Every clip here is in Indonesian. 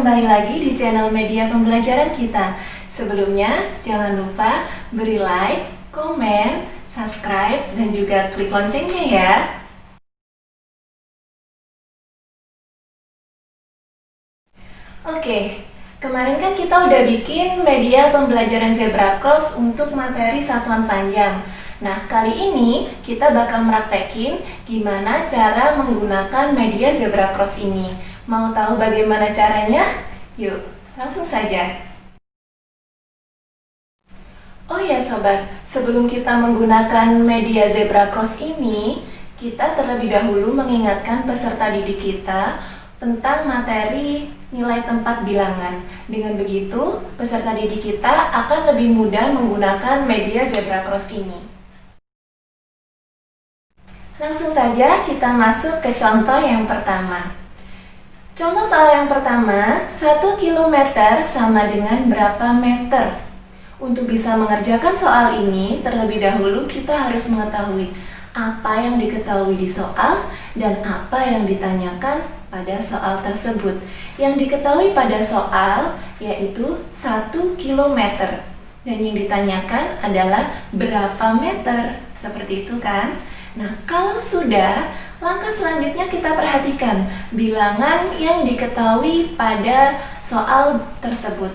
kembali lagi di channel media pembelajaran kita. Sebelumnya, jangan lupa beri like, komen, subscribe, dan juga klik loncengnya ya. Oke, kemarin kan kita udah bikin media pembelajaran zebra cross untuk materi satuan panjang. Nah, kali ini kita bakal praktekin gimana cara menggunakan media zebra cross ini. Mau tahu bagaimana caranya? Yuk, langsung saja. Oh ya sobat, sebelum kita menggunakan media zebra cross ini, kita terlebih dahulu mengingatkan peserta didik kita tentang materi nilai tempat bilangan. Dengan begitu, peserta didik kita akan lebih mudah menggunakan media zebra cross ini. Langsung saja kita masuk ke contoh yang pertama. Contoh soal yang pertama, 1 km sama dengan berapa meter? Untuk bisa mengerjakan soal ini, terlebih dahulu kita harus mengetahui apa yang diketahui di soal dan apa yang ditanyakan pada soal tersebut. Yang diketahui pada soal yaitu 1 km dan yang ditanyakan adalah berapa meter, seperti itu kan? Nah, kalau sudah, langkah selanjutnya kita perhatikan bilangan yang diketahui pada soal tersebut.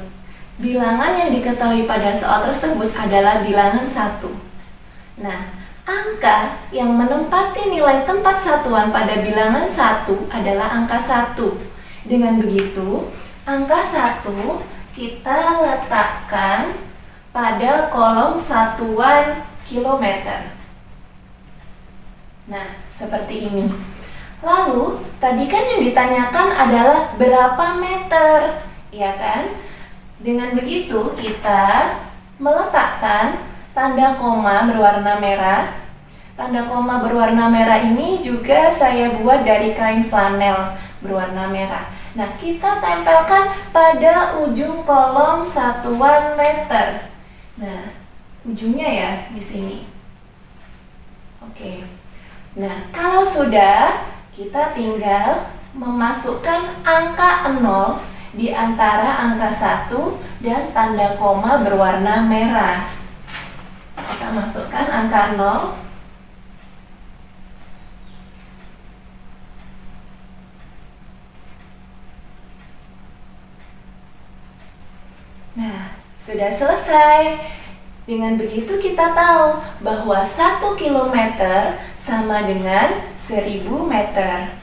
Bilangan yang diketahui pada soal tersebut adalah bilangan 1. Nah, angka yang menempati nilai tempat satuan pada bilangan 1 adalah angka 1. Dengan begitu, angka 1 kita letakkan pada kolom satuan kilometer. Nah, seperti ini. Lalu, tadi kan yang ditanyakan adalah berapa meter, ya kan? Dengan begitu, kita meletakkan tanda koma berwarna merah. Tanda koma berwarna merah ini juga saya buat dari kain flanel berwarna merah. Nah, kita tempelkan pada ujung kolom satuan meter. Nah, ujungnya ya di sini. Oke. Nah, kalau sudah, kita tinggal memasukkan angka 0 di antara angka 1 dan tanda koma berwarna merah. Kita masukkan angka 0. Nah, sudah selesai. Dengan begitu kita tahu bahwa 1 km sama dengan 1000 meter.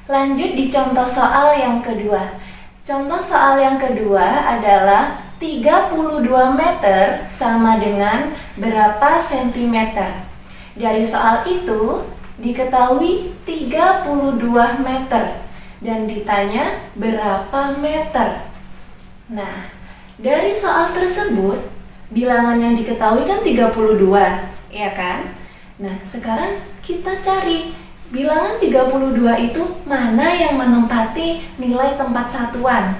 Lanjut di contoh soal yang kedua. Contoh soal yang kedua adalah 32 meter sama dengan berapa sentimeter. Dari soal itu diketahui 32 meter dan ditanya berapa meter. Nah, dari soal tersebut, bilangan yang diketahui kan 32, ya kan? Nah, sekarang kita cari bilangan 32 itu mana yang menempati nilai tempat satuan.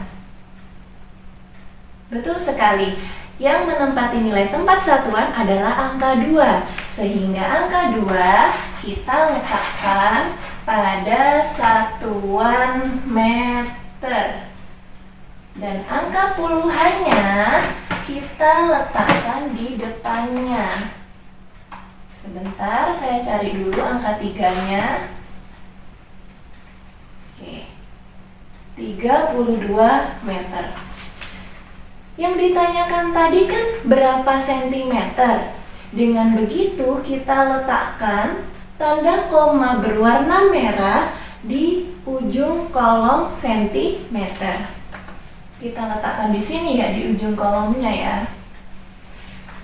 Betul sekali, yang menempati nilai tempat satuan adalah angka 2. Sehingga angka 2 kita letakkan pada satuan meter. Dan angka puluhannya kita letakkan di depannya. Sebentar, saya cari dulu angka 3-nya. Oke, 32 meter. Yang ditanyakan tadi kan berapa sentimeter. Dengan begitu kita letakkan tanda koma berwarna merah di ujung kolom sentimeter. Kita letakkan di sini ya, di ujung kolomnya ya.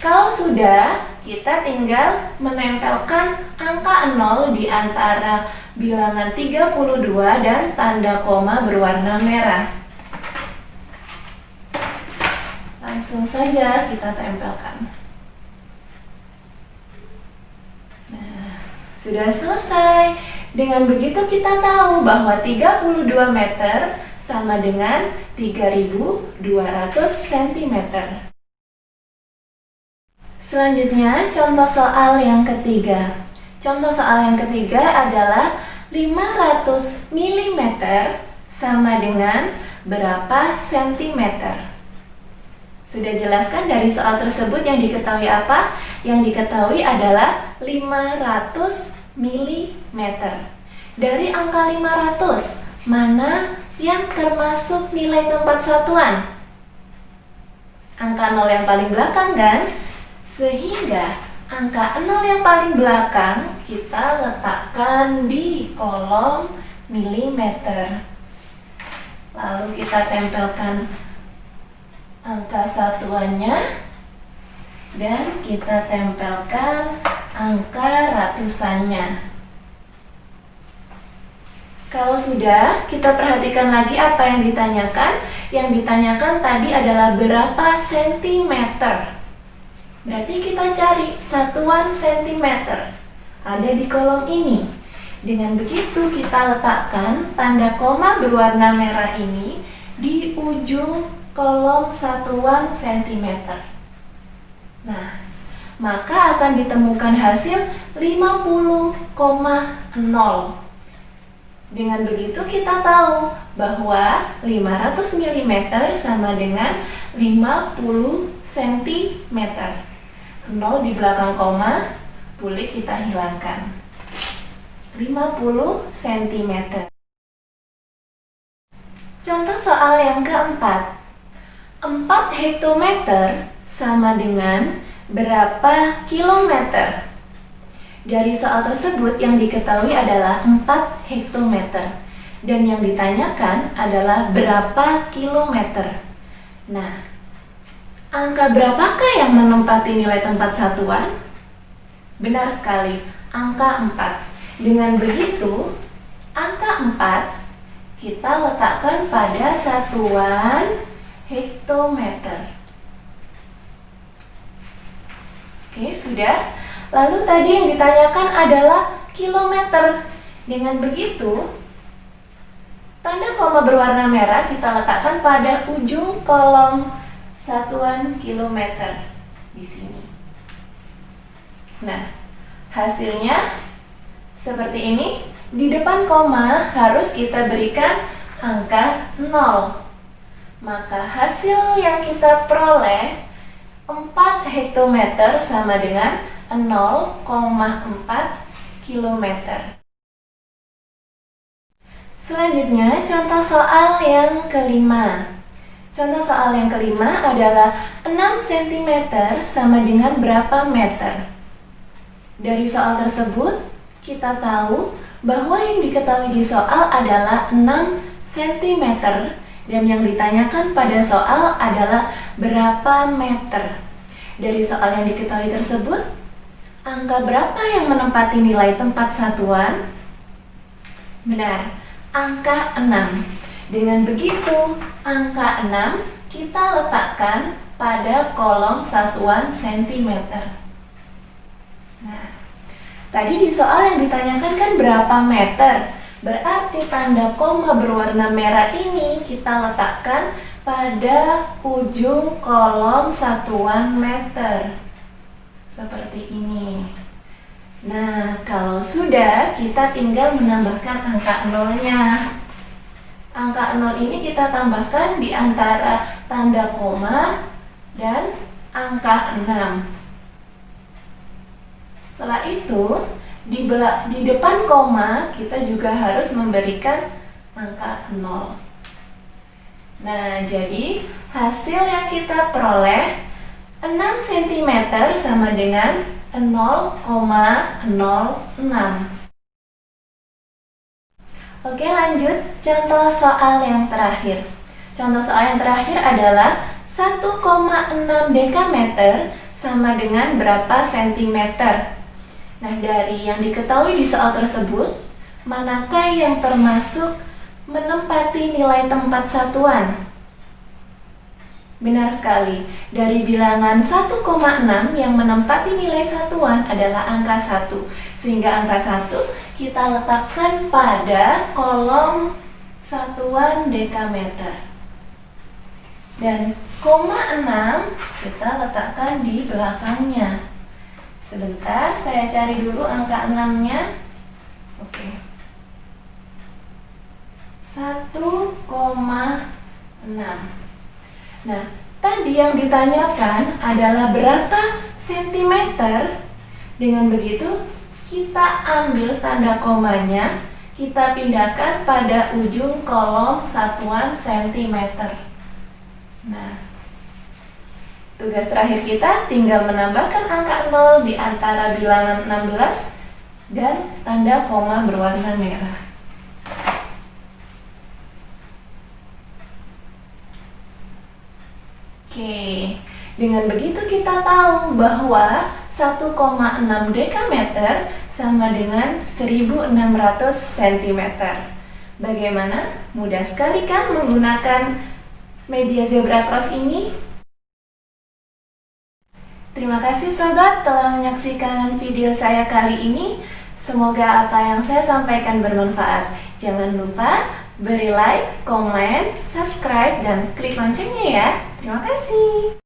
Kalau sudah, kita tinggal menempelkan angka 0 di antara bilangan 32 dan tanda koma berwarna merah. Langsung saja kita tempelkan. Nah, sudah selesai. Dengan begitu kita tahu bahwa 32 meter sama dengan 3200 cm. Selanjutnya, contoh soal yang ketiga. Contoh soal yang ketiga adalah 500 mm sama dengan berapa sentimeter? Sudah jelaskan dari soal tersebut yang diketahui apa? Yang diketahui adalah 500 mm. Dari angka 500, mana yang termasuk nilai tempat satuan? Angka 0 yang paling belakang kan? Sehingga angka 0 yang paling belakang kita letakkan di kolom milimeter. Lalu kita tempelkan angka satuannya dan kita tempelkan angka ratusannya. Kalau sudah, kita perhatikan lagi apa yang ditanyakan. Yang ditanyakan tadi adalah berapa sentimeter. Berarti kita cari satuan sentimeter. Ada di kolom ini. Dengan begitu kita letakkan tanda koma berwarna merah ini di ujung kolom satuan sentimeter. Nah, maka akan ditemukan hasil 50,0. Dengan begitu kita tahu bahwa 500 mm sama dengan 50 cm. 0 di belakang koma boleh kita hilangkan. 50 cm. Contoh soal yang keempat. 4 hektometer sama dengan berapa kilometer? Dari soal tersebut yang diketahui adalah 4 hektometer dan yang ditanyakan adalah berapa kilometer. Nah, angka berapakah yang menempati nilai tempat satuan? Benar sekali, angka 4. Dengan begitu, angka 4 kita letakkan pada satuan hektometer. Oke, sudah. Lalu tadi yang ditanyakan adalah kilometer. Dengan begitu, tanda koma berwarna merah kita letakkan pada ujung kolom satuan kilometer di sini. Nah, hasilnya seperti ini. Di depan koma harus kita berikan angka 0. Maka hasil yang kita peroleh 4 hektometer sama dengan 0,4 km. Selanjutnya, contoh soal yang kelima. Contoh soal yang kelima adalah 6 cm sama dengan berapa meter? Dari soal tersebut, kita tahu bahwa yang diketahui di soal adalah 6 cm dan yang ditanyakan pada soal adalah berapa meter. Dari soal yang diketahui tersebut, angka berapa yang menempati nilai tempat satuan? Benar, angka 6. Dengan begitu, angka 6 kita letakkan pada kolom satuan sentimeter. Nah, tadi di soal yang ditanyakan kan berapa meter? Berarti tanda koma berwarna merah ini kita letakkan pada ujung kolom satuan meter. Seperti ini. Nah, kalau sudah, kita tinggal menambahkan angka 0-nya. Angka 0 ini kita tambahkan di antara tanda koma dan angka 6. Setelah itu, di depan koma kita juga harus memberikan angka 0. Nah, jadi hasil yang kita peroleh 6 cm sama dengan 0,06. Oke, lanjut contoh soal yang terakhir. Contoh soal yang terakhir adalah 1,6 dekameter sama dengan berapa sentimeter? Nah, dari yang diketahui di soal tersebut, manakah yang termasuk menempati nilai tempat satuan? Benar sekali, dari bilangan 1,6 yang menempati nilai satuan adalah angka 1. Sehingga angka 1 kita letakkan pada kolom satuan dekameter. Dan koma 6 kita letakkan di belakangnya. Sebentar, saya cari dulu angka 6-nya. Oke. 1,6. Nah, tadi yang ditanyakan adalah berapa sentimeter. Dengan begitu, kita ambil tanda komanya, kita pindahkan pada ujung kolom satuan sentimeter. Nah, tugas terakhir kita tinggal menambahkan angka 0 di antara bilangan 16 dan tanda koma berwarna merah. Oke, dengan begitu kita tahu bahwa 1,6 dekameter sama dengan 1600 cm. Bagaimana? Mudah sekali kan menggunakan media zebra cross ini? Terima kasih sobat telah menyaksikan video saya kali ini. Semoga apa yang saya sampaikan bermanfaat. Jangan lupa beri like, komen, subscribe, dan klik loncengnya ya. Terima kasih.